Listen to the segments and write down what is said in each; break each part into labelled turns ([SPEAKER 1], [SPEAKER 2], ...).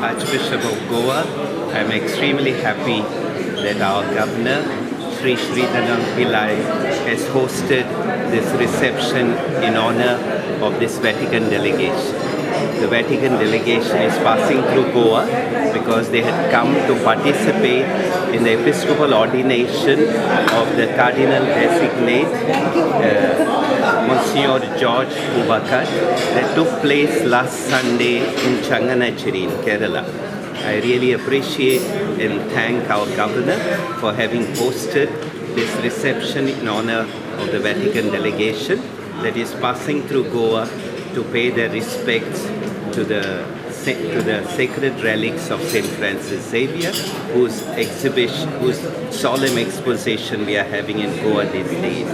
[SPEAKER 1] Archbishop of Goa. I'm extremely happy that our Governor, Sri Sridharan Pillai, has hosted this reception in honor of this Vatican delegation. The Vatican delegation is passing through Goa because they had come to participate in the episcopal ordination of the Cardinal Designate, Monsignor George Jacob, that took place last Sunday in Changanacheri in Kerala. I really appreciate and thank our Governor for having hosted this reception in honor of the Vatican delegation that is passing through Goa to pay their respects to the sacred relics of St. Francis Xavier, whose solemn exposition we are having in Goa these days.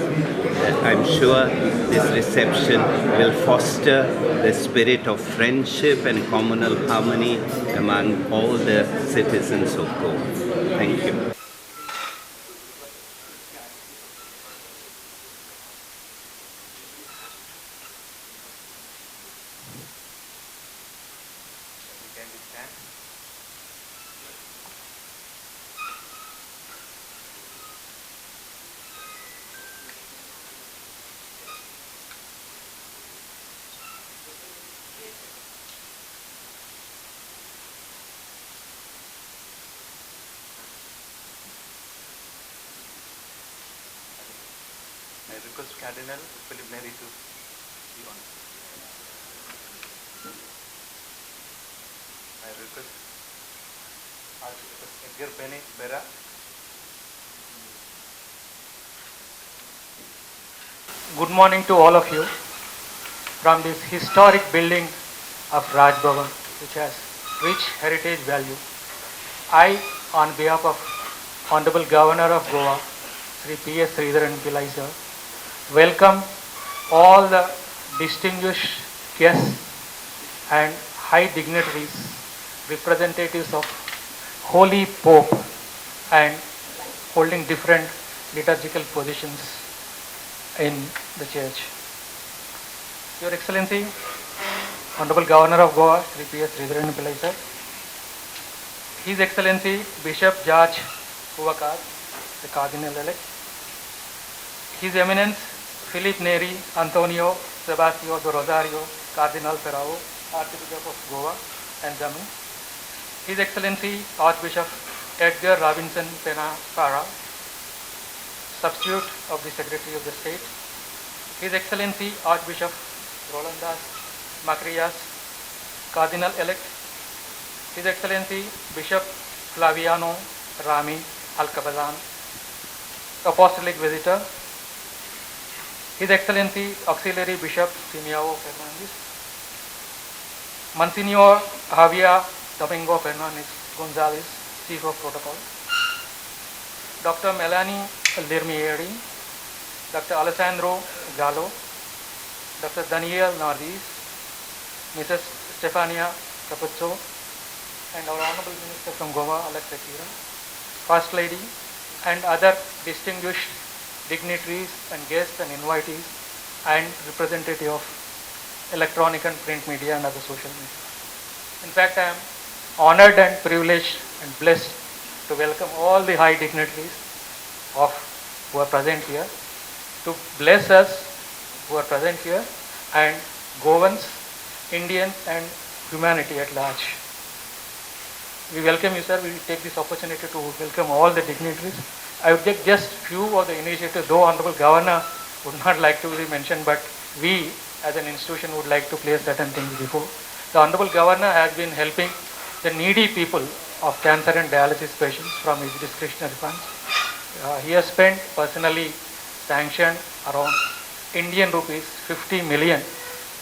[SPEAKER 1] I'm sure this reception will foster the spirit of friendship and communal harmony among all the citizens of Goa. Thank you. I request Cardinal George to be on. I request Archbishop Edgar Benny Bera.
[SPEAKER 2] Good morning to all of you from this historic building of Raj Bhavan, which has rich heritage value. I, on behalf of Honorable Governor of Goa, Sri P.S. Sridharan Pillai sir, welcome all the distinguished guests and high dignitaries, representatives of Holy Pope and holding different liturgical positions in the church. Your Excellency, Honorable Governor of Goa, Sri P.S. Sridharan Pillai sir, His Excellency Bishop George Jacob, the Cardinal-elect, His Eminence Philip Neri Antonio Sebastião do Rosario, Cardinal Ferrao, Archbishop of Goa and Jammu, His Excellency Archbishop Edgar Robinson Pena Farah, Substitute of the Secretary of the State, His Excellency Archbishop Rolandas Macrias, Cardinal-elect, His Excellency Bishop Flaviano Rami Alcabazan, Apostolic Visitor, His Excellency Auxiliary Bishop Simeao Fernandez, Monsignor Javier Domingo Fernandez Gonzalez, Chief of Protocol, Dr. Melanie Lirmieri, Dr. Alessandro Gallo, Dr. Daniel Nardis, Mrs. Stefania Capuzzo, and our Honorable Minister from Goa, Alex Akira, First Lady, and other distinguished dignitaries and guests and invitees and representative of electronic and print media and other social media. In fact, I am honored and privileged and blessed to welcome all the high dignitaries who are present here, to bless us who are present here, and Goans, Indians and humanity at large. We welcome you, sir. We take this opportunity to welcome all the dignitaries. I would take just few of the initiatives, though Honorable Governor would not like to be mentioned, but we as an institution would like to place certain things before. The Honorable Governor has been helping the needy people of cancer and dialysis patients from his discretionary funds. He has spent personally sanctioned around Indian rupees 50 million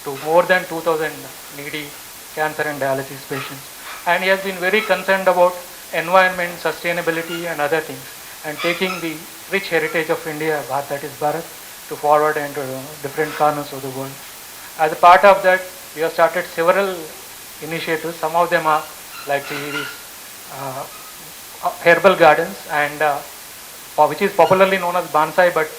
[SPEAKER 2] to more than 2,000 needy cancer and dialysis patients. And he has been very concerned about environment, sustainability and other things, and taking the rich heritage of India, that is Bharat, to forward into different corners of the world. As a part of that, we have started several initiatives. Some of them are like these herbal gardens, and which is popularly known as bonsai, but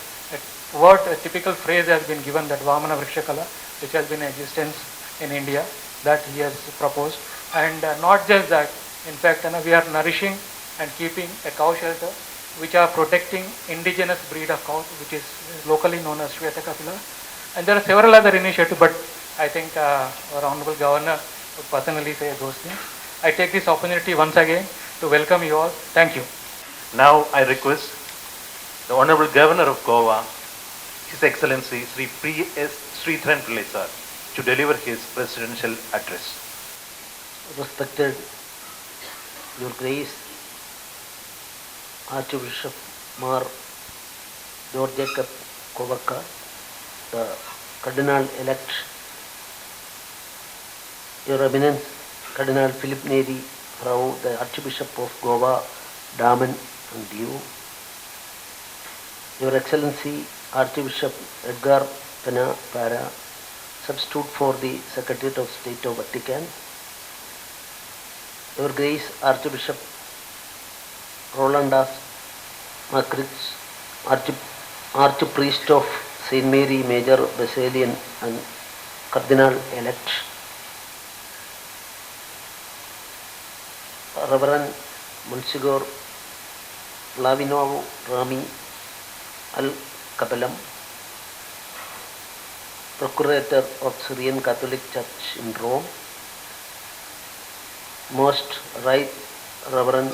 [SPEAKER 2] a typical phrase has been given, that Vamana Vrikshakala, which has been in existence in India, that he has proposed. And not just that, in fact, we are nourishing and keeping a cow shelter which are protecting indigenous breed of cows, which is locally known as Shweta Kapila. And there are several other initiatives, but I think our Honorable Governor would personally say those things. I take this opportunity once again to welcome you all. Thank you.
[SPEAKER 3] Now I request the Honorable Governor of Goa, His Excellency Sri P.S. Sridharan Pillai sir, to deliver his presidential address.
[SPEAKER 4] Respected Your Grace, Archbishop Mar George Jacob Kovaka, the Cardinal elect, Your Eminence Cardinal Philip Neri Rao, the Archbishop of Goa, Daman and Diu, Your Excellency Archbishop Edgar Pena Para, substitute for the Secretary of State of Vatican, Your Grace Archbishop Rolandas Macrits, Archpriest of St. Mary Major Basilian and Cardinal elect, Reverend Monsignor Lavino Rami Al Kapelam, Procurator of Syrian Catholic Church in Rome, Most Right Reverend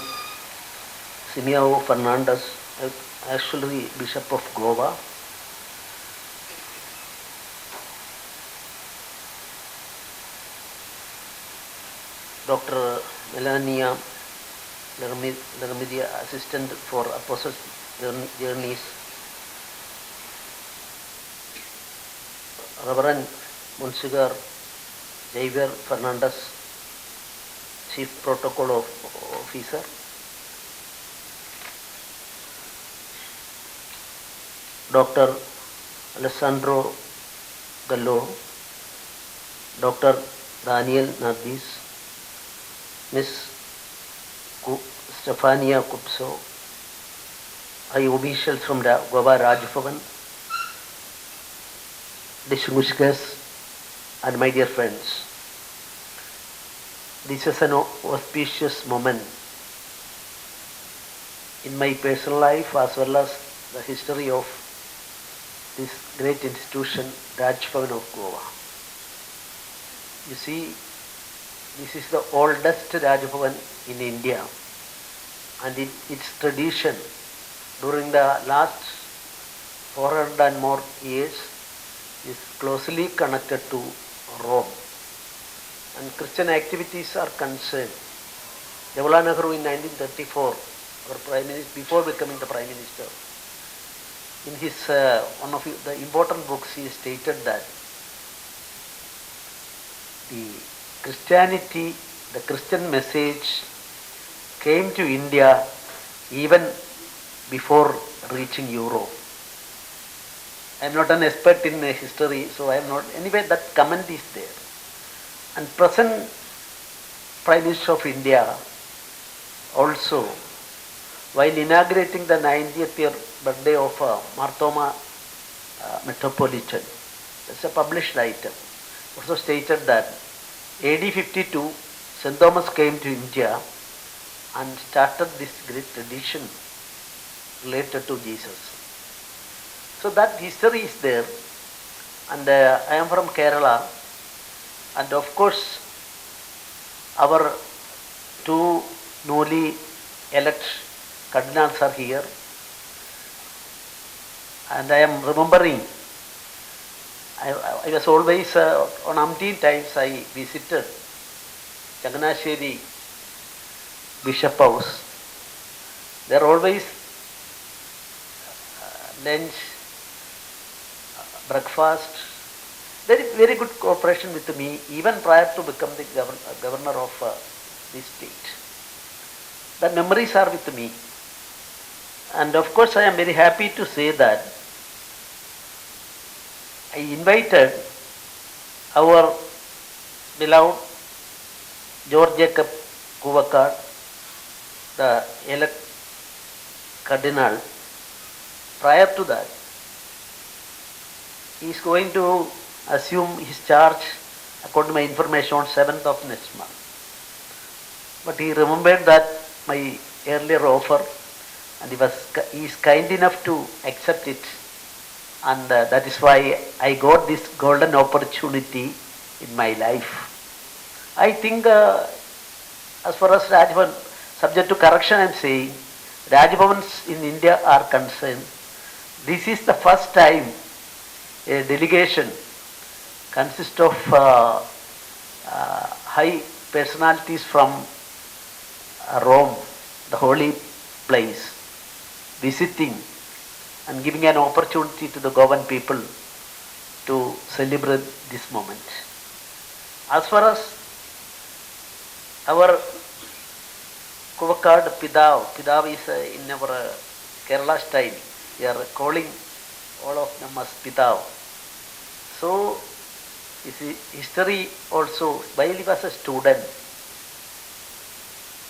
[SPEAKER 4] Simeão Fernandes, actually Bishop of Goa, Dr. Melania Lermidia, Assistant for Apostles' Journeys, Reverend Monsignor Javier Fernandes, Chief Protocol Officer, Dr. Alessandro Gallo, Dr. Daniel Nardis, Miss Stefania Kupso, high officials from Goa Raj Bhavan, distinguished guests, and my dear friends. This is an auspicious moment in my personal life as well as the history of this great institution, Raj Bhavan of Goa. You see, this is the oldest Raj Bhavan in India, and its tradition during the last 400 and more years is closely connected to Rome. And Christian activities are concerned. Jawaharlal Nehru in 1934, our Prime Minister, before becoming the Prime Minister, in his one of the important books, he stated that the Christianity, the Christian message came to India even before reaching Europe. I am not an expert in history, so I am not. Anyway, that comment is there. And present Prime Minister of India also, while inaugurating the 90th year birthday of Marthoma Metropolitan, that's a published item, also stated that AD 52, St. Thomas came to India and started this great tradition related to Jesus. So that history is there, and I am from Kerala, and of course our two newly elect cardinals are here, and I am remembering, I was always, on umpteen times I visited Changanasheri Bishop House. There always lunch, breakfast, very good cooperation with me even prior to become the governor of this state. The memories are with me, and of course I am very happy to say that I invited our beloved George Jacob Kovaka, the elect cardinal. Prior to that, he is going to assume his charge, according to my information, on 7th of next month. but he remembered that my earlier offer, and he is kind enough to accept it, and that is why I got this golden opportunity in my life. I think as far as Raj Bhavan, subject to correction I am saying, Raj Bhavans in India are concerned, this is the first time a delegation consists of high personalities from Rome, the holy place, visiting and giving an opportunity to the Goan people to celebrate this moment. As far as our Kuvakad Pidav is in our Kerala style, we are calling all of them as Pidav. So, history also, while he was a student,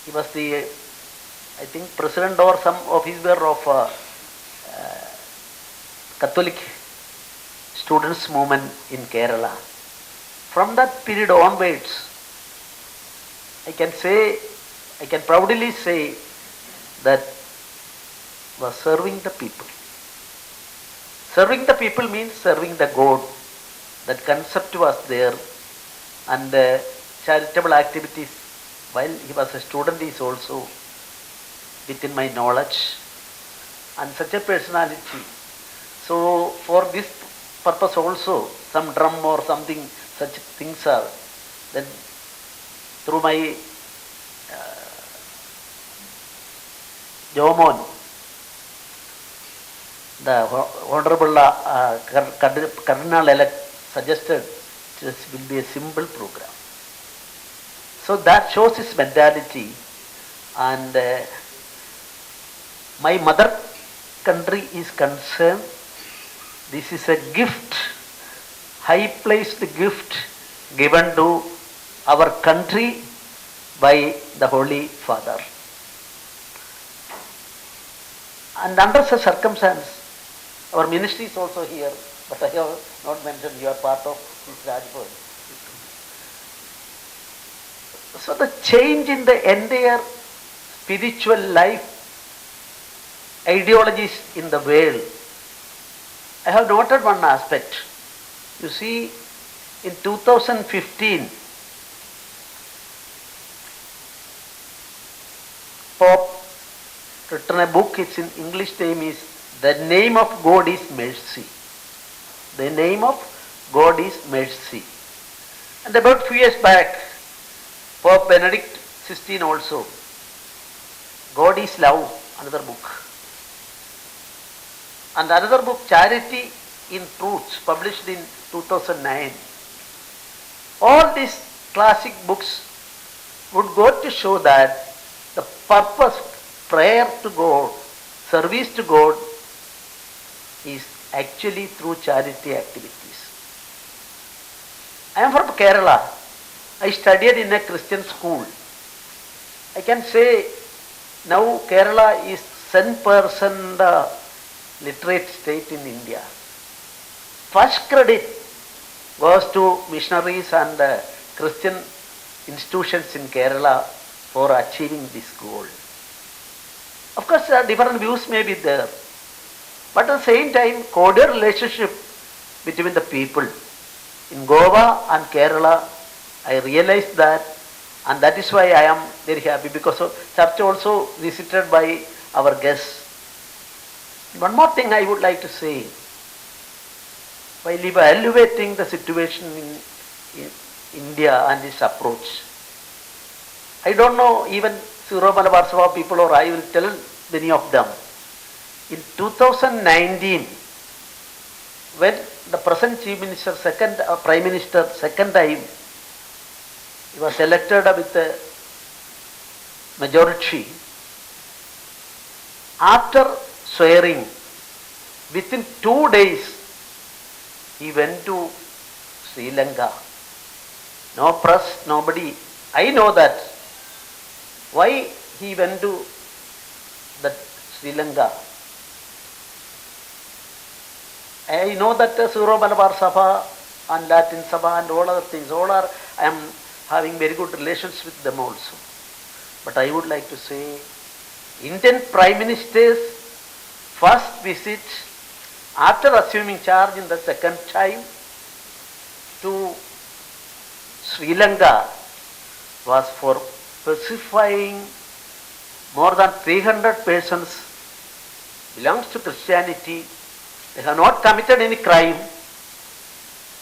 [SPEAKER 4] he was the, I think, president or some officer of Catholic students movement in Kerala. From that period onwards, I can proudly say that was serving the people. Serving the people means serving the God. That concept was there, and charitable activities while he was a student is also within my knowledge, and such a personality. So for this purpose also, some drum or something, such things are, then through my Jomon, the Honorable Cardinal elect suggested this will be a simple program. So that shows his mentality, and my mother country is concerned, this is a gift, high placed gift given to our country by the Holy Father. And under such circumstance, our ministry is also here, but I have not mentioned you are part of this Raj Bhavan. So the change in the entire spiritual life, ideologies in the world, I have noted one aspect. You see, in 2015, Pope written a book, its in English name is The Name of God is Mercy. The name of God is Mercy. And about few years back, Pope Benedict XVI also, God is Love, another book. And another book, Charity in Truths, published in 2009. All these classic books would go to show that the purpose, prayer to God, service to God is actually through charity activities. I am from Kerala. I studied in a Christian school. I can say now Kerala is 10% literate state in India. First credit goes to missionaries and Christian institutions in Kerala for achieving this goal. Of course, different views may be there, but at the same time, cordial relationship between the people. In Goa and Kerala, I realized that, and that is why I am very happy, because church also visited by our guests. One more thing I would like to say, while evaluating the situation in India and its approach, I don't know even Syro Malabar Sabha people, or I will tell many of them. In 2019, when the present Chief Minister, Prime Minister, second time, he was elected with a majority. After swearing, within 2 days, he went to Sri Lanka. No press, nobody. I know that. Why he went to that Sri Lanka? I know that Syro Malabar Sabha and Latin Sabha and all other things, I am having very good relations with them also. But I would like to say, Indian Prime Minister's first visit after assuming charge in the second time to Sri Lanka was for specifying more than 300 persons belongs to Christianity. They have not committed any crime,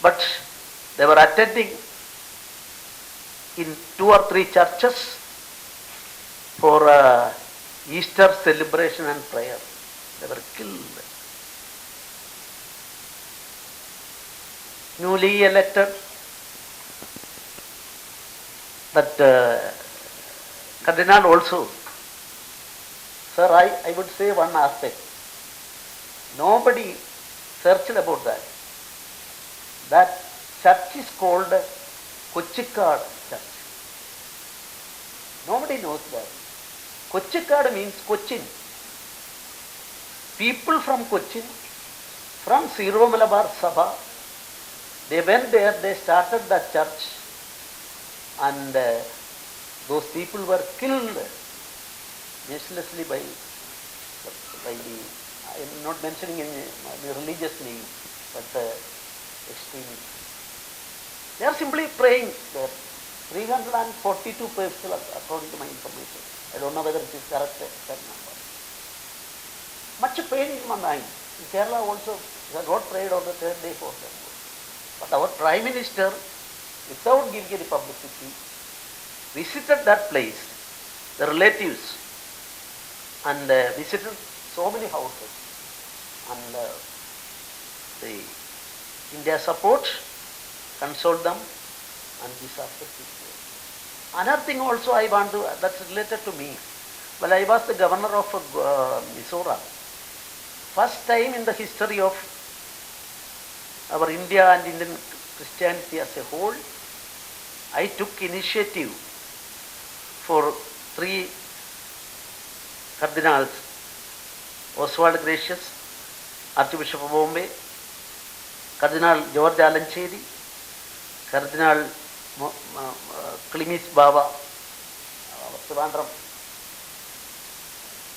[SPEAKER 4] but they were attending in 2 or 3 churches for Easter celebration and prayer. They were killed. Newly elected, that Cardinal also. Sir, I would say one aspect. Nobody searched about that. That church is called Kochikad Church. Nobody knows that. Kochikad means Cochin. People from Cochin, from Siro Malabar Sabha, they went there, they started that church, and those people were killed mercilessly by the, I am not mentioning any religious name, but extremists. They are simply praying there. 342 people according to my information. I don't know whether it is correct number. Much pain in my mind. In Kerala also, we have not prayed on the 3rd day, 4th day. But our Prime Minister, without giving any publicity, visited that place, the relatives, and visited so many houses. And the India support, console them, and this aspect is there. Another thing also I want to, that's related to me. Well, I was the governor of Mizoram. First time in the history of our India and Indian Christianity as a whole, I took initiative for 3 cardinals, Oswald Gracious, Archbishop of Bombay, Cardinal George Jacob, Cardinal Klimis Baba,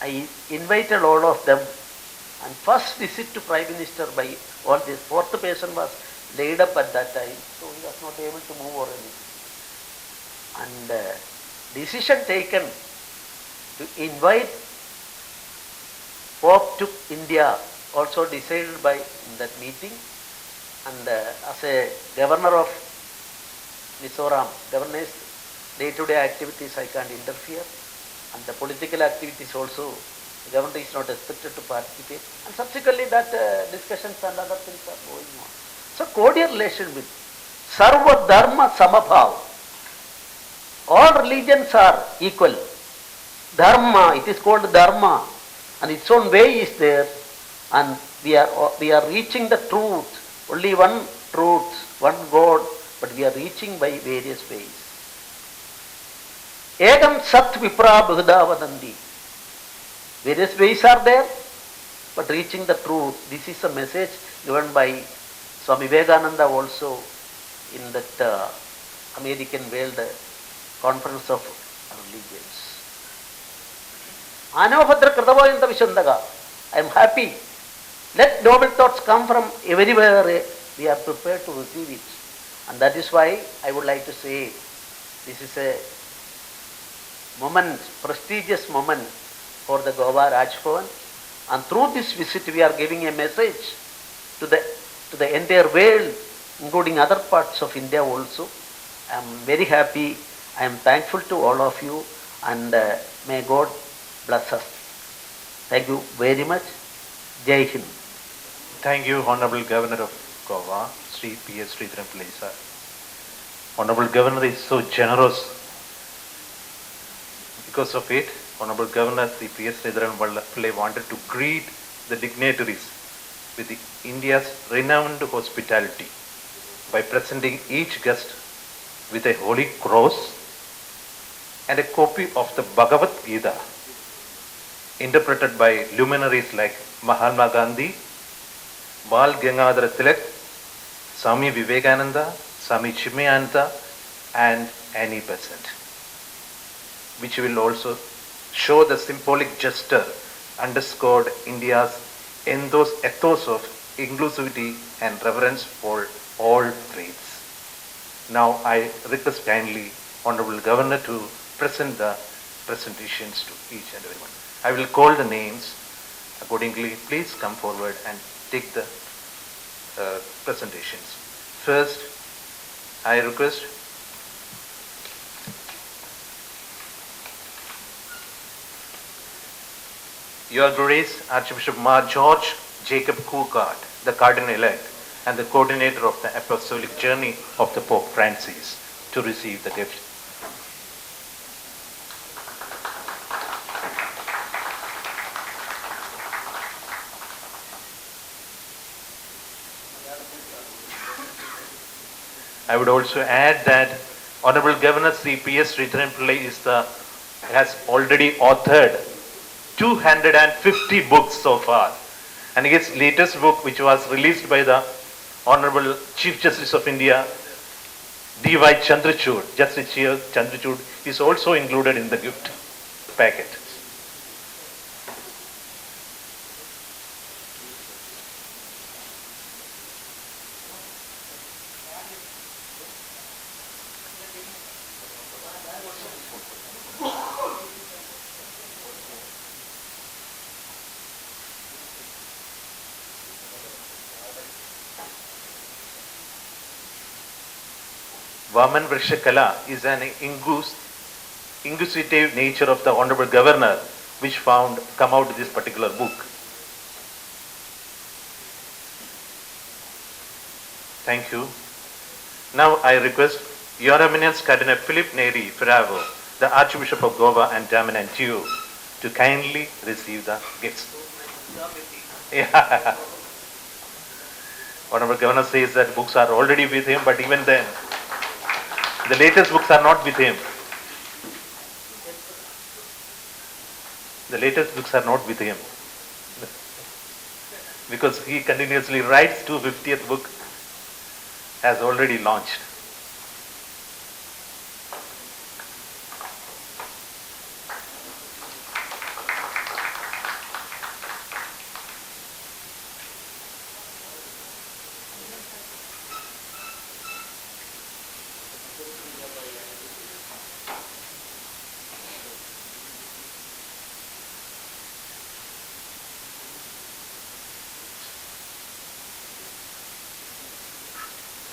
[SPEAKER 4] I invited all of them, and first visit to Prime Minister by all this. 4th person was laid up at that time, so he was not able to move or anything. And decision taken to invite Pope to India, also decided by in that meeting. And as a governor of Mizoram, governor's day-to-day activities I can't interfere, and the political activities also, the governor is not expected to participate. And subsequently that discussions and other things are going on. So cordial relation with Sarva Dharma Samabhav. All religions are equal. Dharma, it is called Dharma, and its own way is there, and we are reaching the truth. Only one truth, one God, but we are reaching by various ways. Egam Sat Vipra Bhuda Vadanti. Various ways are there, but reaching the truth. This is a message given by Swami Vivekananda also in that American World Conference of Religions. Anavabhadra Kratavoyanta Vishandaga. I am happy. Let noble thoughts come from everywhere. We are prepared to receive it. And that is why I would like to say this is a moment, prestigious moment for the Goa Raj Bhavan. And through this visit we are giving a message to the entire world, including other parts of India also. I am very happy. I am thankful to all of you, and may God bless us. Thank you very much. Jai Hind.
[SPEAKER 3] Thank you, Honorable Governor of Goa, Sri P.S. Sridharan Pillai sir. Honorable Governor is so generous. Because of it, Honorable Governor Sri P.S. Sridharan Pillai wanted to greet the dignitaries with India's renowned hospitality by presenting each guest with a holy cross and a copy of the Bhagavad Gita, interpreted by luminaries like Mahatma Gandhi, Bal Gangadhar Tilak, Swami Vivekananda, Swami Chimayananda, and Annie Besant. which will also show the symbolic gesture underscored India's ethos of inclusivity and reverence for all faiths. Now I request kindly Honorable Governor to present the presentations to each and everyone. I will call the names accordingly. Please come forward and take the presentations. First, I request Your Grace Archbishop George Jacob, the Cardinal-elect and the coordinator of the apostolic journey of the Pope Francis, to receive the gift. I would also add that Honorable Governor Sri P.S. Sridharan has already authored 250 books so far. And his latest book, which was released by the Honorable Chief Justice of India, D.Y. Chandrachud, Justice Chandrachud, is also included in the gift packet. Vaman Vrishakala is an inquisitive nature of the Honorable Governor, which come out this particular book. Thank you. Now I request Your Eminence Cardinal Philip Neri Firavo, the Archbishop of Goa and Daman and Diu, to kindly receive the gifts. Yeah. Honorable Governor says that books are already with him, but even then, the latest books are not with him. The latest books are not with him. Because he continuously writes. 250th book has already launched.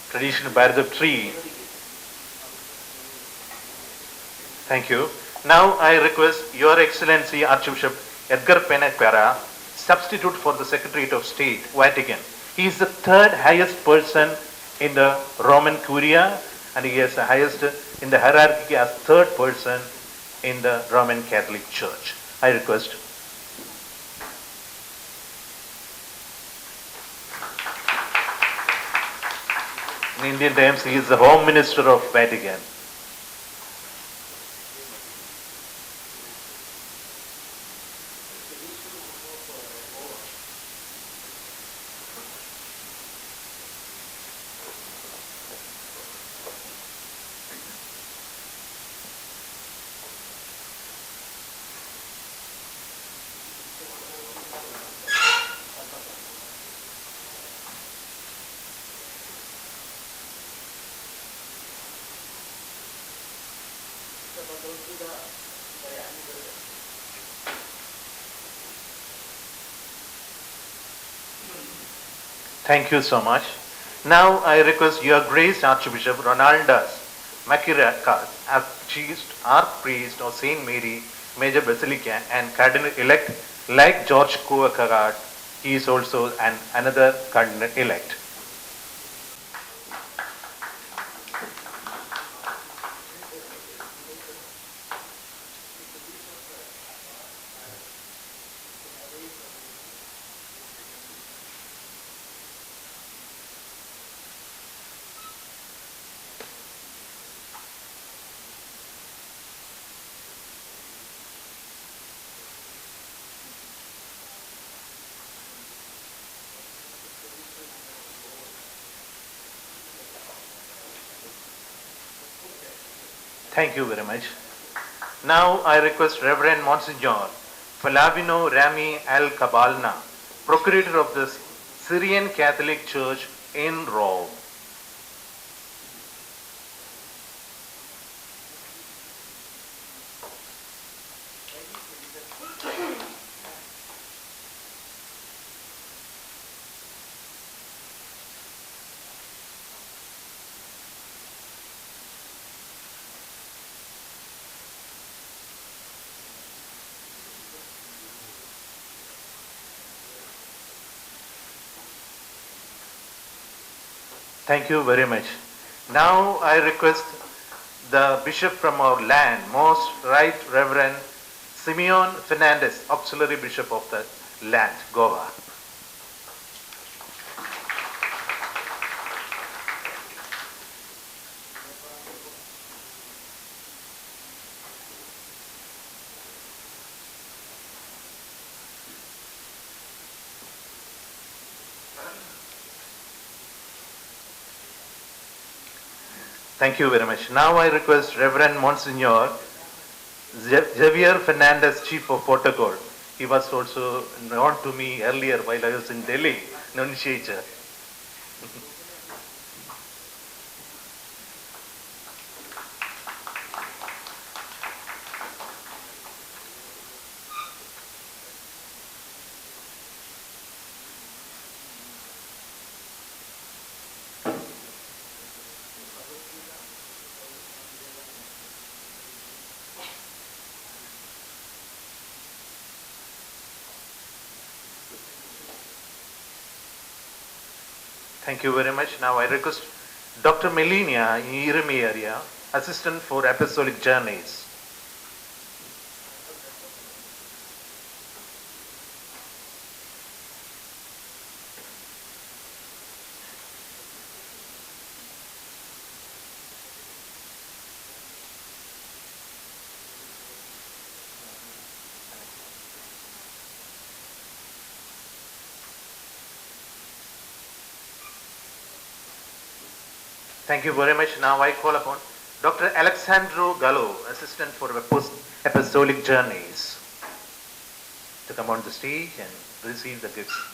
[SPEAKER 3] Traditional Bharat tree. Thank you. Now I request Your Excellency Archbishop Edgar Penapera, substitute for the Secretariat of State, Vatican. He is the third highest person in the Roman Curia, and he is the highest in the hierarchy as third person in the Roman Catholic Church. I request. In Indian times, he is the Home Minister of Vatican. Thank you so much. Now I request Your Grace Archbishop Rolandas, Makirakas, Archpriest of St. Mary Major Basilica and Cardinal-elect like George Jacob. He is also another Cardinal-elect. Thank you very much. Now I request Reverend Monsignor Falavino Rami Al Kabalna, Procurator of the Syrian Catholic Church in Rome. Thank you very much. Now I request the Bishop from our land, Most Right Reverend Simeon Fernandez, Auxiliary Bishop of the land, Goa. Thank you very much. Now I request Reverend Monsignor Javier Fernandez, Chief of Protocol. He was also known to me earlier while I was in Delhi, Nunciature. Thank you very much. Now I request Dr. Melania Iremiaria, Assistant for Apostolic Journeys. Thank you very much. Now I call upon Dr. Alexandro Gallo, Assistant for Apostolic Journeys, to come on the stage and receive the gifts.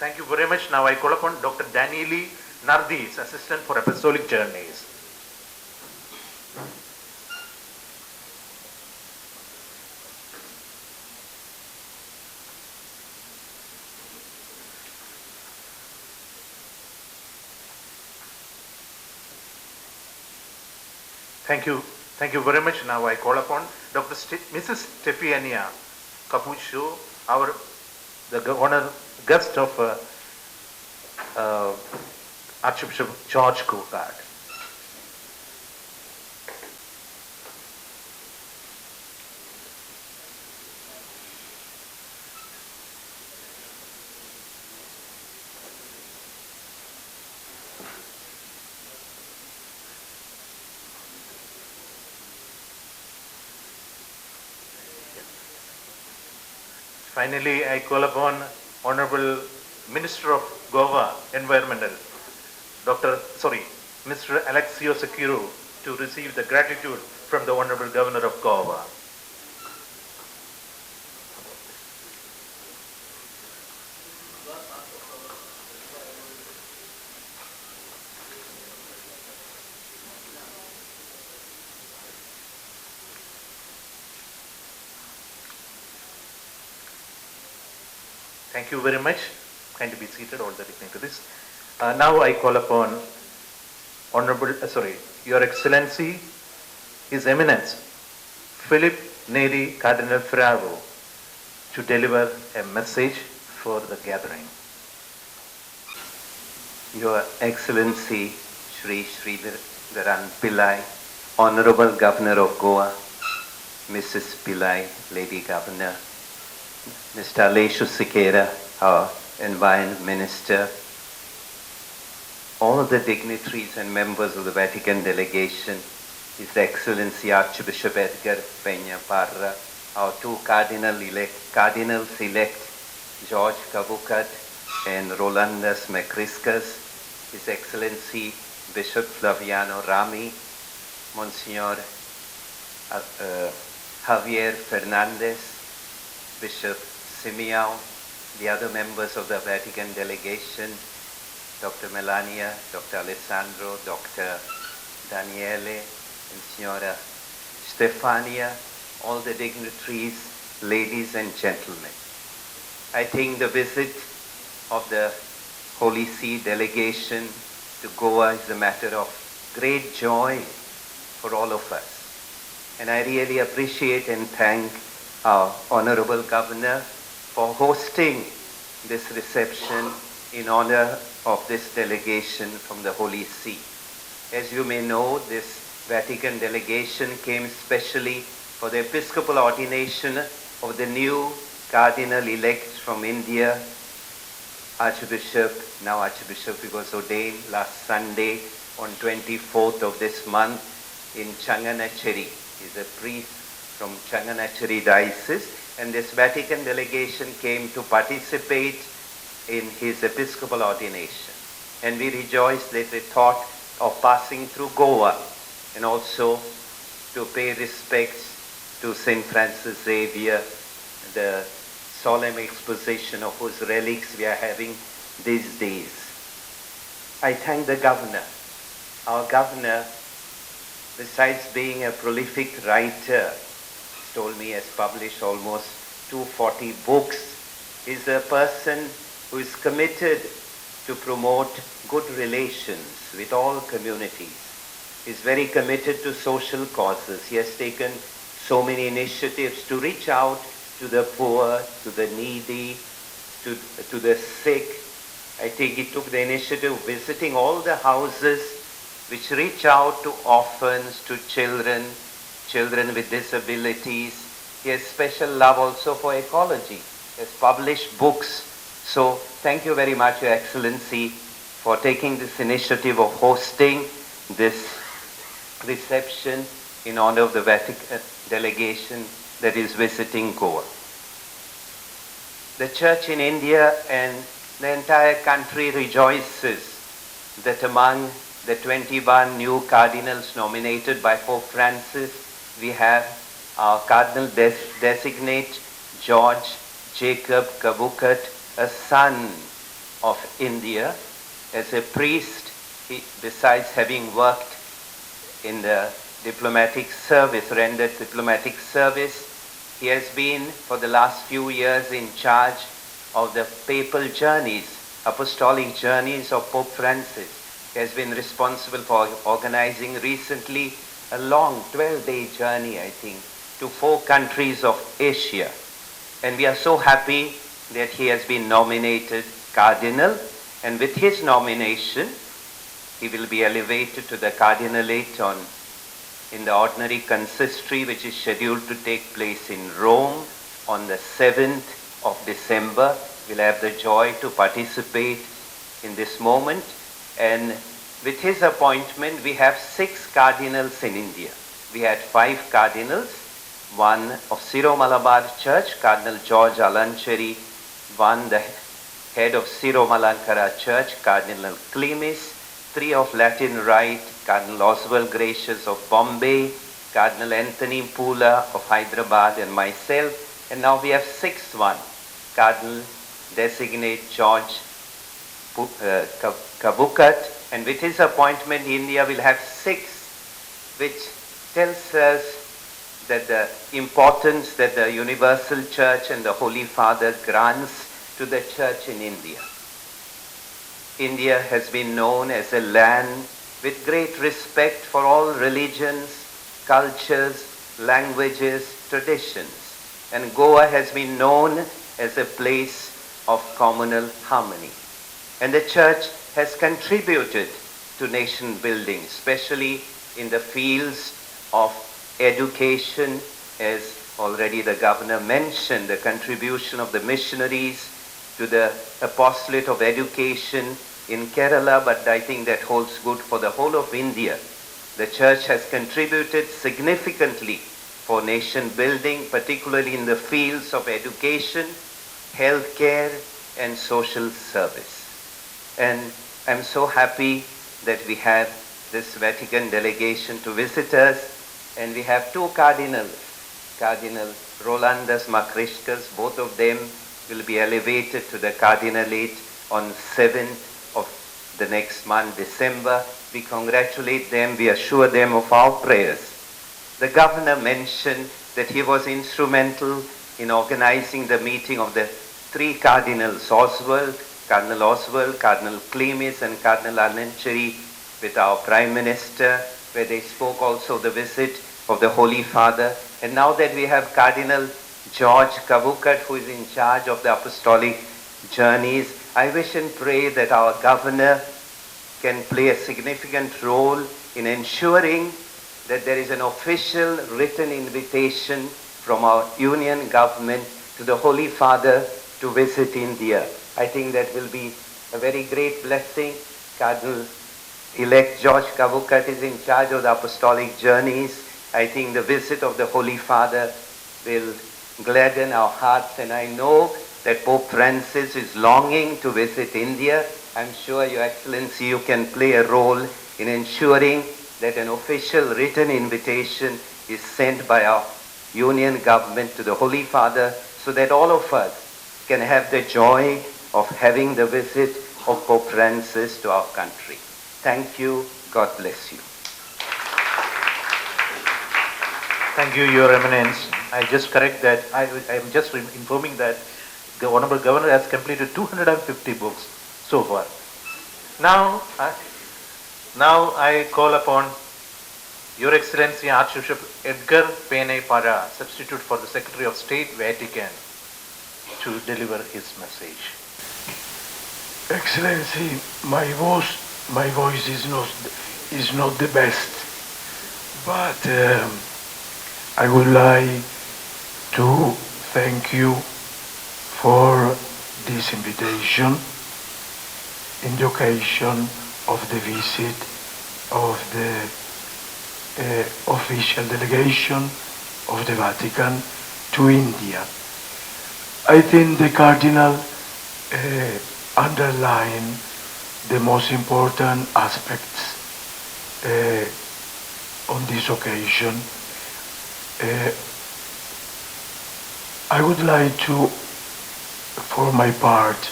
[SPEAKER 3] Thank you very much. Now I call upon Dr. Danieli Nardis, Assistant for Apostolic Journeys. Thank you. Thank you very much. Now I call upon Dr. Mrs. Stefania Capuccio, the honor guest of Archbishop George Jacob. Finally, I call upon Honorable Minister of Goa Environmental, Mr. Alexio Sekiru, to receive the gratitude from the Honorable Governor of Goa. Thank you very much. Kindly be seated, all the dignitaries. Now I call upon Your Excellency, His Eminence, Philip Neri Cardinal Ferraro, to deliver a message for the gathering.
[SPEAKER 1] Your Excellency, Shri Sridharan Pillai, Honorable Governor of Goa, Mrs. Pillai, Lady Governor, Mr. Alessio Sequeira, our Environment Minister, all the dignitaries and members of the Vatican delegation, His Excellency Archbishop Edgar Peña Parra, our two cardinals elect, George Cavucat and Rolandas Macriscas, His Excellency Bishop Flaviano Rami, Monsignor Javier Fernandez, Bishop Simeão, the other members of the Vatican delegation, Dr. Melania, Dr. Alessandro, Dr. Daniele, and Signora Stefania, all the dignitaries, ladies and gentlemen. I think the visit of the Holy See delegation to Goa is a matter of great joy for all of us. And I really appreciate and thank our Honorable Governor for hosting this reception in honor of this delegation from the Holy See. As you may know, this Vatican delegation came specially for the Episcopal ordination of the new Cardinal-elect from India, Archbishop, now Archbishop, he was ordained last Sunday on 24th of this month in Changanacheri. He's a priest from Changanacheri Diocese, and this Vatican delegation came to participate in his Episcopal ordination. And we rejoiced that they thought of passing through Goa and also to pay respects to St. Francis Xavier, the solemn exposition of whose relics we are having these days. I thank the governor. Our governor, besides being a prolific writer, he told me has published almost 240 books, is a person who is committed to promote good relations with all communities. He is very committed to social causes. He has taken so many initiatives to reach out to the poor, to the needy, to the sick. I think he took the initiative of visiting all the houses which reach out to orphans, to children with disabilities. He has special love also for ecology. He has published books. So thank you very much, Your Excellency, for taking this initiative of hosting this reception in honor of the Vatican delegation that is visiting Goa. The Church in India and the entire country rejoices that among the 21 new cardinals nominated by Pope Francis, we have our Cardinal designate George Jacob Cavucat, a son of India. As a priest, he, besides having worked in the diplomatic service, rendered diplomatic service, he has been for the last few years in charge of the papal journeys, apostolic journeys of Pope Francis. He has been responsible for organizing recently a long 12-day journey, I think, to 4 countries of Asia. And we are so happy that he has been nominated cardinal, and with his nomination, he will be elevated to the cardinalate in the ordinary consistory, which is scheduled to take place in Rome on the 7th of December. We'll have the joy to participate in this moment. And with his appointment, we have 6 cardinals in India. We had 5 cardinals, one of Syro-Malabar Church, Cardinal George Alancheri, one the head of Syro-Malankara Church, Cardinal Clemis, 3 of Latin Rite, Cardinal Oswald Gracious of Bombay, Cardinal Anthony Pula of Hyderabad, and myself. And now we have 6th one, Cardinal designate George Cavucat. And with his appointment, India will have 6, which tells us that the importance that the Universal Church and the Holy Father grants to the Church in India. India has been known as a land with great respect for all religions, cultures, languages, traditions. And Goa has been known as a place of communal harmony. And the Church has contributed to nation building, especially in the fields of education, as already the governor mentioned, the contribution of the missionaries to the apostolate of education in Kerala, but I think that holds good for the whole of India. The Church has contributed significantly for nation building, particularly in the fields of education, healthcare, and social service. And I'm so happy that we have this Vatican delegation to visit us, and we have two cardinals, Cardinal Rolandas Makrishkas. Both of them will be elevated to the cardinalate on 7th of the next month, December. We congratulate them, we assure them of our prayers. The governor mentioned that he was instrumental in organizing the meeting of the three cardinals, Cardinal Oswald, Cardinal Clemis, and Cardinal Anancheri, with our Prime Minister, where they spoke also the visit of the Holy Father. And now that we have Cardinal George Jacob, who is in charge of the apostolic journeys, I wish and pray that our governor can play a significant role in ensuring that there is an official written invitation from our union government to the Holy Father to visit India. I think that will be a very great blessing. Cardinal-elect George Jacob is in charge of the apostolic journeys. I think the visit of the Holy Father will gladden our hearts, and I know that Pope Francis is longing to visit India. I'm sure, Your Excellency, you can play a role in ensuring that an official written invitation is sent by our union government to the Holy Father, so that all of us can have the joy of having the visit of Pope Francis to our country. Thank you. God bless you.
[SPEAKER 3] Thank you, Your Eminence. I just correct that. I am just informing that the Honorable Governor has completed 250 books so far. Now I call upon Your Excellency Archbishop Edgar Pene Para, substitute for the Secretary of State, Vatican, to deliver his message.
[SPEAKER 5] Excellency, my voice is not the best, but I would like to thank you for this invitation in the occasion of the visit of the official delegation of the Vatican to India. I think the Cardinal underlined the most important aspects on this occasion. I would like to, for my part,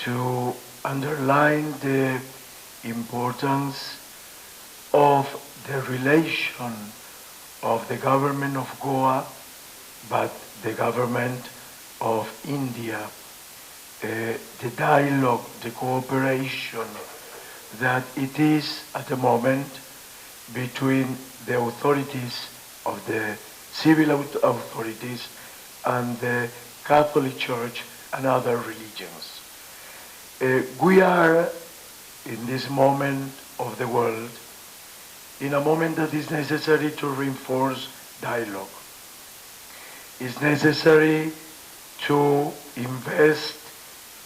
[SPEAKER 5] to underline the importance of the relation of the government of Goa, but the government of India, the dialogue, the cooperation that it is at the moment between the authorities of the civil authorities and the Catholic Church and other religions. We are in this moment of the world, in a moment that is necessary to reinforce dialogue. It's necessary to invest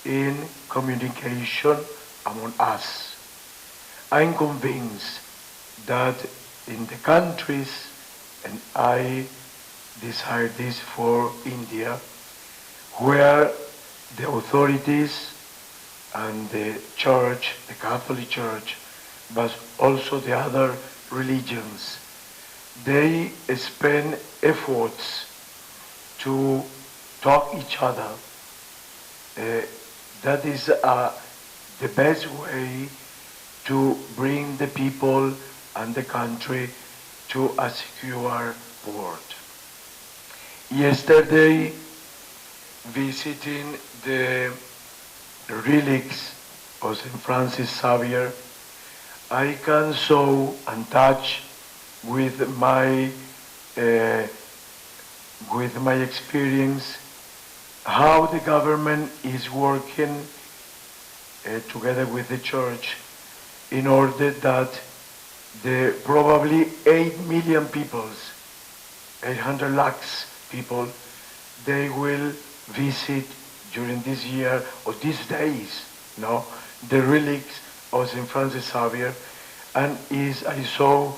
[SPEAKER 5] in communication among us. I'm convinced that in the countries, and I desire this for India, where the authorities and the Church, the Catholic Church, but also the other religions, they spend efforts to talk each other. That is the best way to bring the people and the country to a secure port. Yesterday, visiting the relics of St. Francis Xavier, I can show and touch with my experience how the government is working together with the Church in order that the probably 8 million people, 800 lakhs people, they will visit during this year or these days, the relics of St. Francis Xavier, and I saw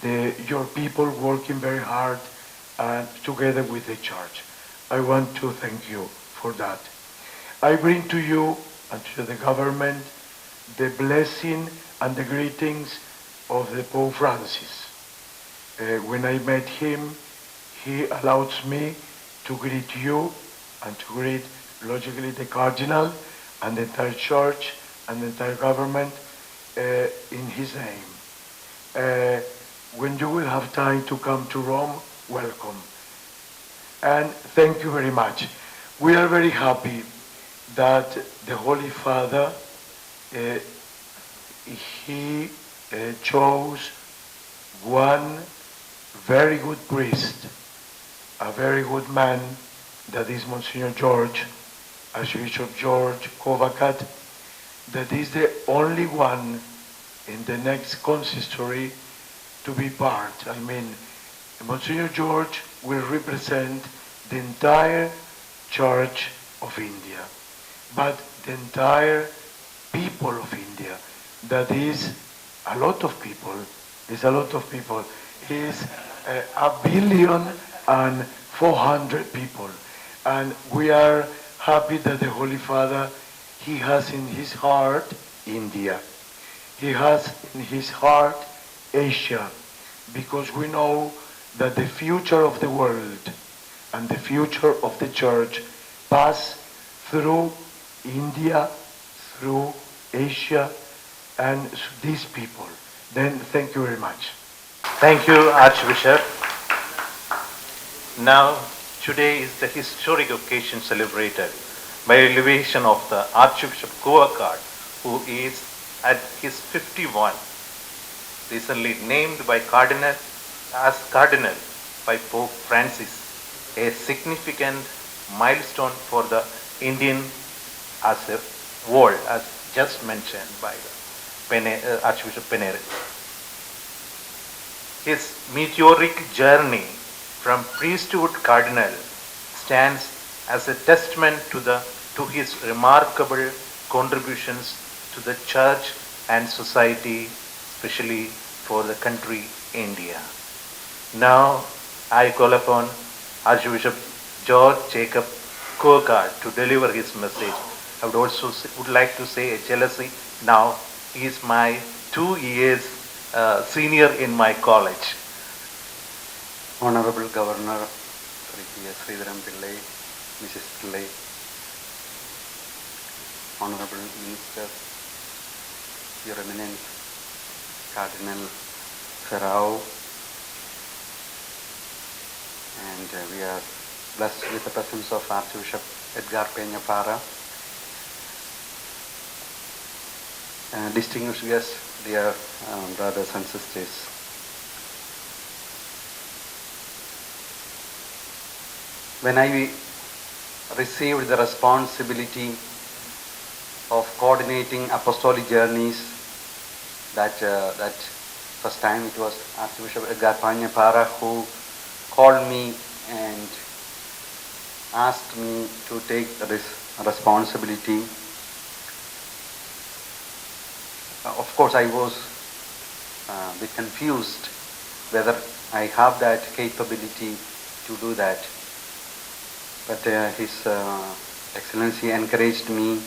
[SPEAKER 5] your people working very hard and together with the church. I want to thank you for that. I bring to you and to the government the blessing and the greetings of the Pope Francis. When I met him, he allows me to greet you and to greet logically the Cardinal and the entire church and the entire government in his name. When you will have time to come to Rome, welcome. And thank you very much. We are very happy that the Holy Father, he chose one very good priest, a very good man, that is Monsignor George, Archbishop George Jacob, that is the only one in the next consistory to be part. I mean, Monsignor George will represent the entire Church of India, but the entire people of India. That is a lot of people. It's a lot of people. It's 1,400,000,000 people. And we are happy that the Holy Father, he has in his heart India. He has in his heart Asia, because we know that the future of the world and the future of the church pass through India, through Asia, and these people. Then thank you very much.
[SPEAKER 3] Thank you, Archbishop. Now, today is the historic occasion celebrated by elevation of the Archbishop Goa Governor, who is at his 51, recently named by Cardinal as Cardinal by Pope Francis, a significant milestone for the Indian as a world, as just mentioned by the Archbishop Penere. His meteoric journey from priesthood cardinal stands as a testament to his remarkable contributions to the church and society, especially for the country India. Now I call upon Archbishop George Jacob to deliver his message. I would also like to say a jealousy. Now he is my 2 years senior in my college.
[SPEAKER 6] Honorable Governor, Sridharam Pillai, Mrs. Pillai, Honorable Minister, Your Eminence, Cardinal Ferrao, and we are blessed with the presence of Archbishop Edgar Peña-Parra, distinguished guests, dear brothers and sisters. When I received the responsibility of coordinating apostolic journeys, that first time it was Archbishop Edgar Peña-Parra who called me and asked me to take this responsibility. Of course, I was a bit confused whether I have that capability to do that. But His Excellency encouraged me,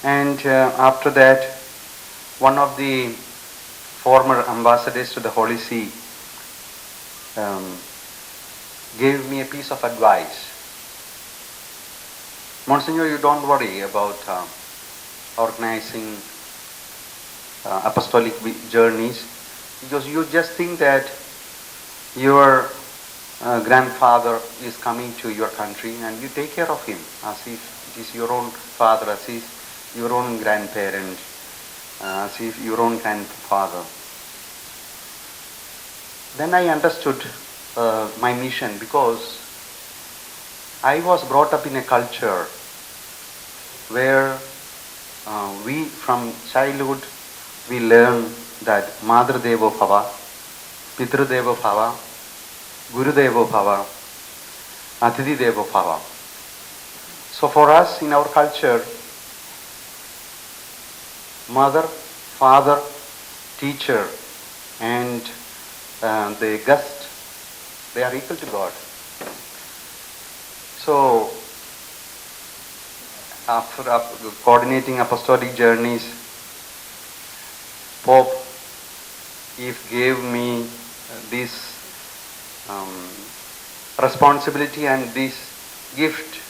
[SPEAKER 6] and after that, one of the former ambassadors to the Holy See gave me a piece of advice. Monsignor, you don't worry about organizing apostolic journeys, because you just think that your grandfather is coming to your country and you take care of him as if it is your own father, as if your own grandparent, as if your own grandfather. Then I understood my mission, because I was brought up in a culture where we from childhood we learn that Madhur Devo Bhava, Pitru Devo Bhava, Guru Devo Bhava, Athithi Devo Bhava. So for us in our culture, mother, father, teacher, and the guest, they are equal to God. So, after coordinating apostolic journeys, Pope gave me this responsibility and this gift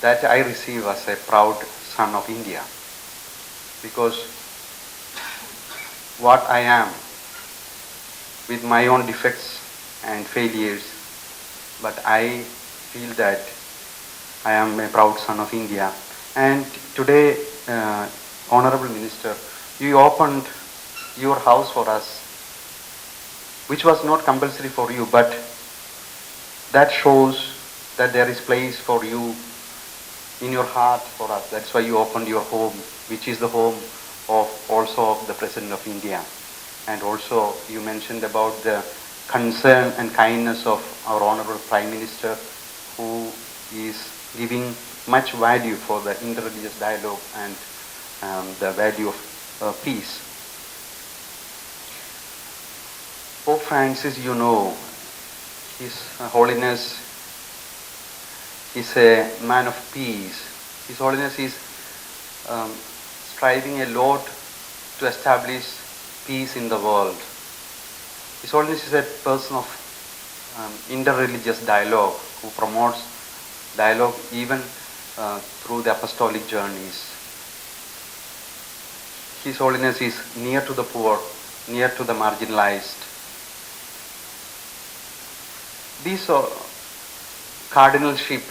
[SPEAKER 6] that I receive as a proud son of India. Because what I am, with my own defects and failures, but I feel that I am a proud son of India. And today, Honorable Minister, you opened your house for us, which was not compulsory for you, but that shows that there is place for you in your heart for us. That's why you opened your home, which is the home of the President of India. And also you mentioned about the concern and kindness of our Honorable Prime Minister, who is giving much value for the interreligious dialogue and the value of peace. Pope Francis, you know, His Holiness is a man of peace. His Holiness is striving a lot to establish peace in the world. His Holiness is a person of interreligious dialogue, who promotes dialogue even through the apostolic journeys. His Holiness is near to the poor, near to the marginalized. This cardinalship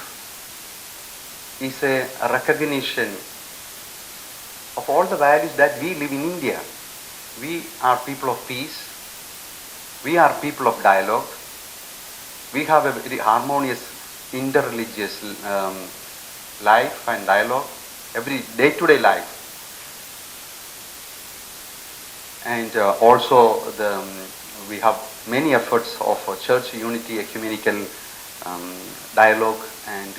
[SPEAKER 6] is a recognition of all the values that we live in India. We are people of peace. We are people of dialogue. We have a very harmonious interreligious life and dialogue, every day-to-day life. And also we have many efforts of church unity, ecumenical dialogue, and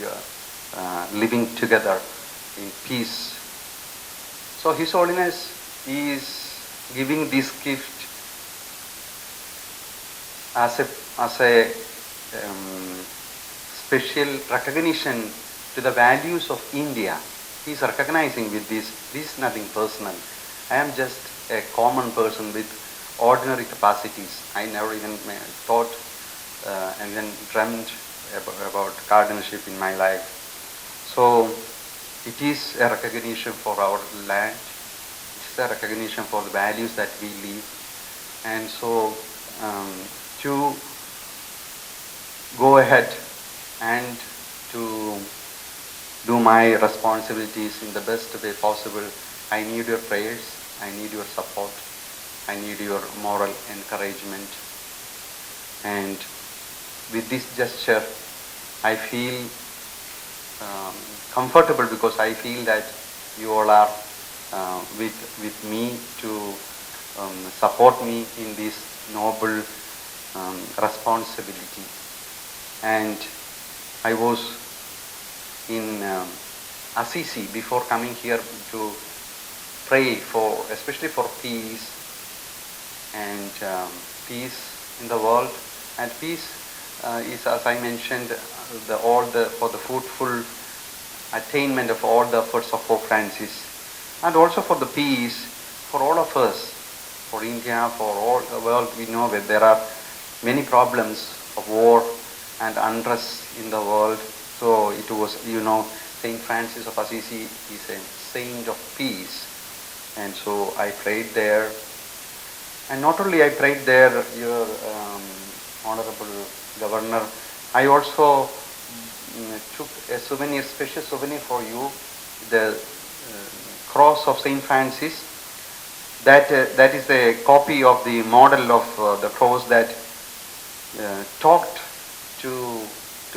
[SPEAKER 6] living together in peace. So His Holiness is giving this gift as a special recognition to the values of India. He is recognizing with this is nothing personal. I am just a common person with ordinary capacities. I never even thought and even dreamt about cardinalship in my life. So it is a recognition for our land. It is a recognition for the values that we live. And so to go ahead and to do my responsibilities in the best way possible, I need your prayers, I need your support, I need your moral encouragement. And with this gesture, I feel comfortable, because I feel that you all are with me to support me in this noble responsibility. And I was in Assisi before coming here to pray for, especially for peace and peace in the world. And peace is, as I mentioned, for the fruitful attainment of all the efforts of Pope Francis, and also for the peace for all of us, for India, for all the world. We know that there are many problems of war and unrest in the world. So it was, Saint Francis of Assisi is a saint of peace. And so I prayed there. And not only I prayed there, your Honorable Governor, I also took a souvenir, special souvenir for you, the cross of Saint Francis. That is a copy of the model of the cross that talked to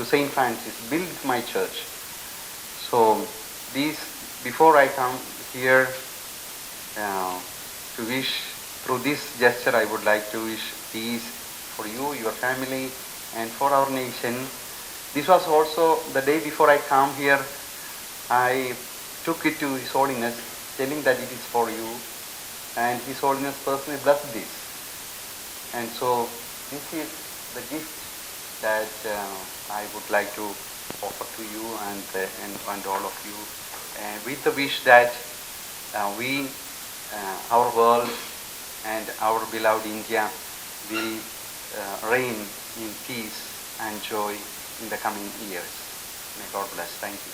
[SPEAKER 6] Saint Francis, build my church. So before I come here to wish, through this gesture I would like to wish peace for you, your family, and for our nation. This was also the day before I come here, I took it to His Holiness, telling that it is for you, and His Holiness personally blessed this. And so this is the gift that I would like to offer to you and all of you, with the wish that we, our world and our beloved India will reign in peace and joy in the coming years. May God bless. Thank you.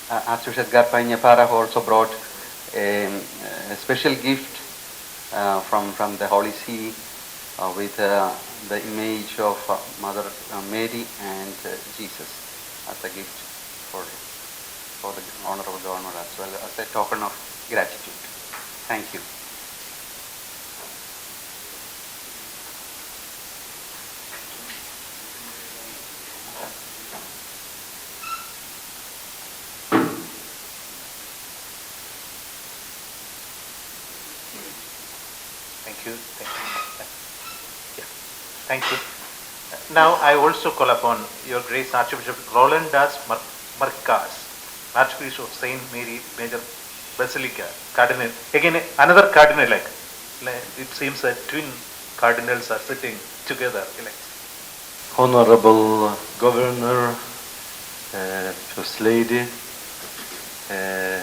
[SPEAKER 6] Archbishop Garpanyapara also brought a special gift from the Holy See with the image of Mother Mary and Jesus as a gift for the Honorable Governor, as well as a token of gratitude. Thank you.
[SPEAKER 3] Thank you. Now I also call upon Your Grace Archbishop Rolandas Marcas, Archbishop of Saint Mary Major Basilica, Cardinal. Again, another cardinal. It seems that twin cardinals are sitting together.
[SPEAKER 7] Honorable Governor, First Lady, Her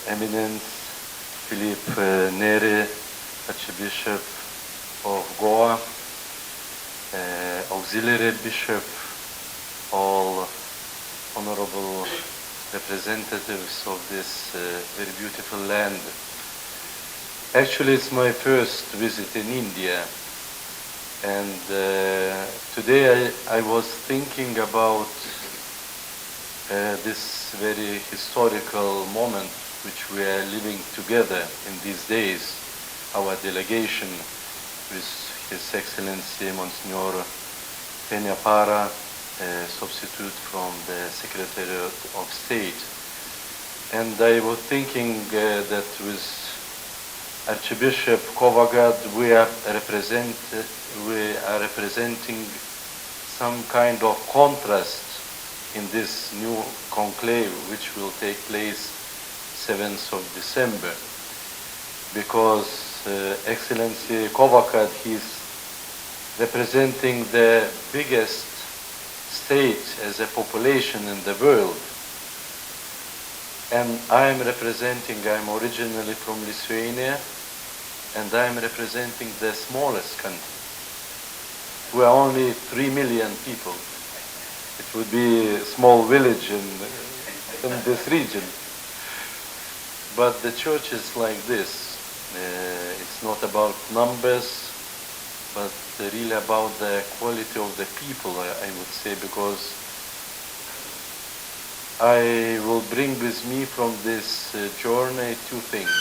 [SPEAKER 7] Eminence Philippe Neri, Archbishop of Goa, Auxiliary Bishop, all honorable representatives of this very beautiful land. Actually, it's my first visit in India, and today I was thinking about this very historical moment which we are living together in these days, our delegation with His Excellency Monsignor Peñapara, substitute from the Secretary of State. And I was thinking that with Archbishop Kovagad we are representing some kind of contrast in this new conclave which will take place 7th of December, because Excellency Kovagad, he's representing the biggest state as a population in the world, and I'm originally from Lithuania, and I'm representing the smallest country. We are only 3 million people. It would be a small village in this region. But the church is like this. It's not about numbers, but really about the quality of the people, I would say, because I will bring with me from this journey two things.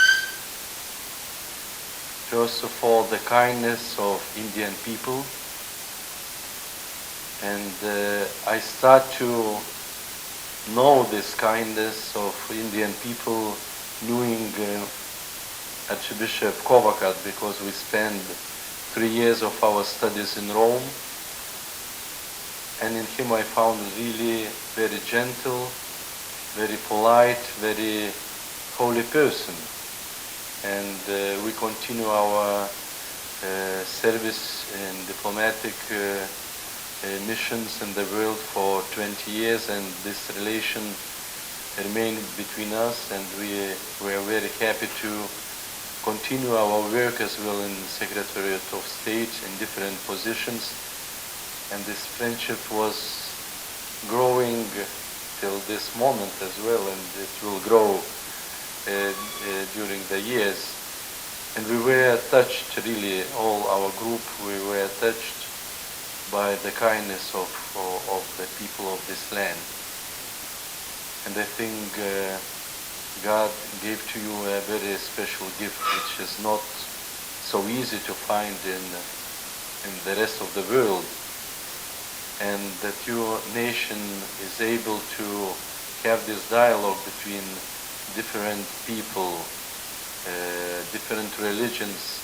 [SPEAKER 7] First of all, the kindness of Indian people, and I start to know this kindness of Indian people knowing Archbishop Kovagad, because we spent 3 years of our studies in Rome, and in him I found really very gentle, very polite, very holy person. And we continue our service in diplomatic missions in the world for 20 years, and this relation remained between us, and we are very happy to continue our work as well in the Secretariat of State in different positions. And this friendship was growing till this moment as well, and it will grow during the years. And we were touched, really, all our group, we were touched by the kindness of the people of this land. And I think God gave to you a very special gift, which is not so easy to find in the rest of the world. And that your nation is able to have this dialogue between different people, different religions,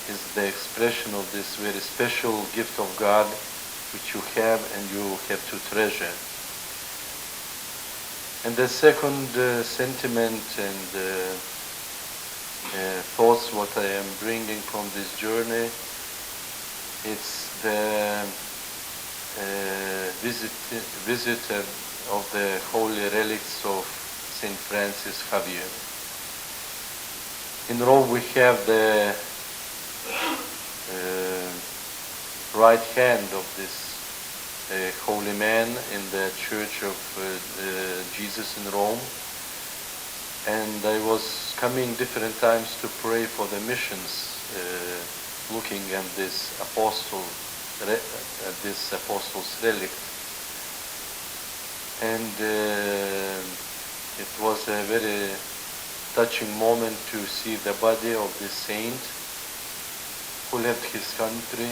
[SPEAKER 7] is the expression of this very special gift of God which you have and you have to treasure. And the second sentiment and thoughts what I am bringing from this journey, it's the visit of the holy relics of Saint Francis Xavier. In Rome we have the right hand of this holy man in the Church of Jesus in Rome, and I was coming different times to pray for the missions, looking at this apostle's relic, and it was a very touching moment to see the body of this saint who left his country,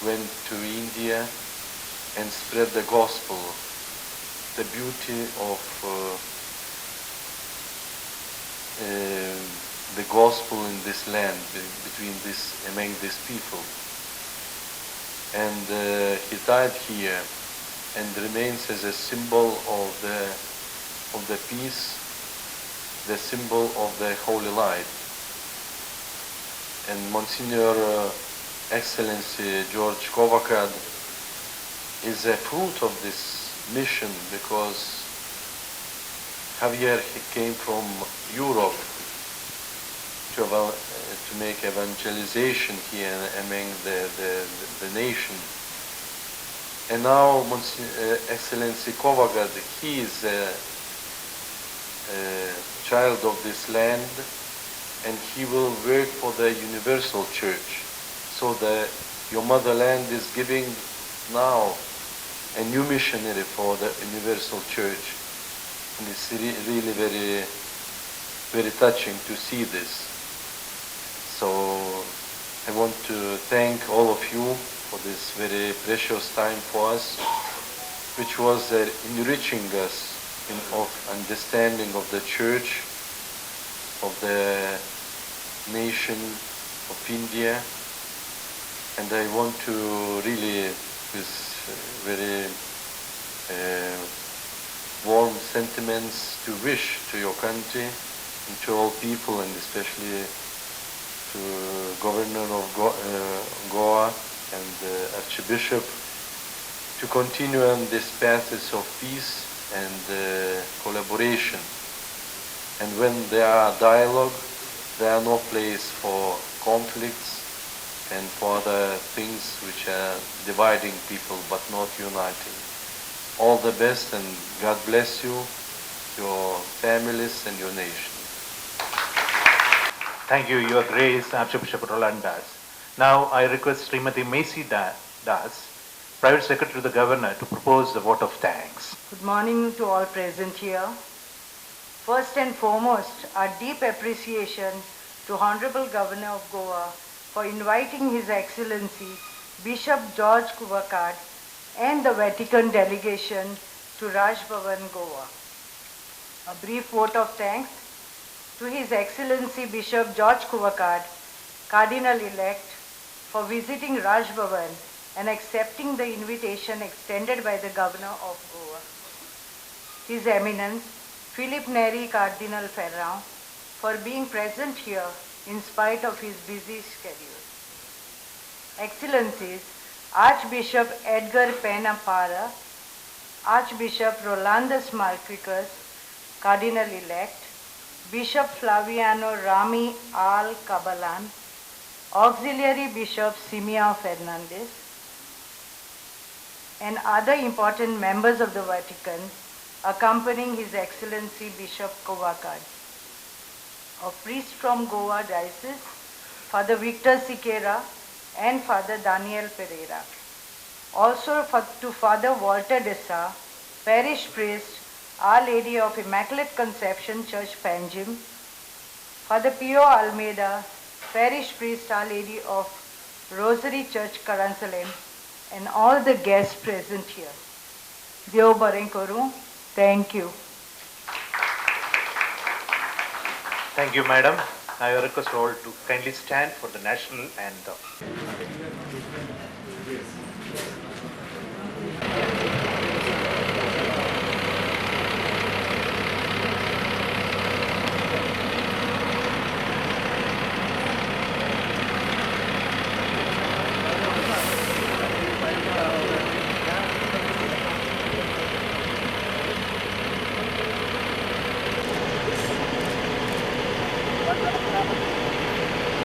[SPEAKER 7] went to India and spread the gospel, the beauty of the gospel in this land, among these people. And he died here and remains as a symbol of the peace, the symbol of the holy light. And Monsignor Excellency George Jacob is a fruit of this mission, because Javier, he came from Europe to make evangelization here among the nation. And now Excellency Kovagad, he is a child of this land, and he will work for the universal church. So your motherland is giving now a new missionary for the universal church. And it's really very, very touching to see this. So I want to thank all of you for this very precious time for us, which was enriching us of understanding of the church, of the nation of India. And I want to really, with very warm sentiments, to wish to your country and to all people, and especially to Governor of Goa and Archbishop, to continue on this paths of peace and collaboration. And when there are dialogue, there are no place for conflicts and for other things which are dividing people but not uniting. All the best, and God bless you, your families and your nation.
[SPEAKER 3] Thank you, Your Grace, Archbishop Rolandas. Now I request Srimati Macy Das, Private Secretary to the Governor, to propose the vote of thanks.
[SPEAKER 8] Good morning to all present here. First and foremost, our deep appreciation to Honorable Governor of Goa for inviting His Excellency Bishop George Jacob and the Vatican delegation to Raj Bhavan, Goa. A brief vote of thanks to His Excellency Bishop George Jacob, Cardinal-elect, for visiting Raj Bhavan and accepting the invitation extended by the Governor of Goa. His Eminence Philip Neri Cardinal Ferrand, for being present here in spite of his busy schedule. Excellencies, Archbishop Edgar Penapara, Archbishop Rolandas Marquicus, Cardinal-elect, Bishop Flaviano Rami Al Cabalan, Auxiliary Bishop Simia Fernandez, and other important members of the Vatican accompanying His Excellency Bishop Jacob, a priest from Goa Diocese, Father Victor Siqueira, and Father Daniel Pereira. Also to Father Walter Dessa, Parish Priest, Our Lady of Immaculate Conception Church, Panjim. Father Pio Almeida, Parish Priest, Our Lady of Rosary Church, Karansalem, and all the guests present here. Deo Bareng Koru. Thank you.
[SPEAKER 3] Thank you, Madam. I request all to kindly stand for the national anthem.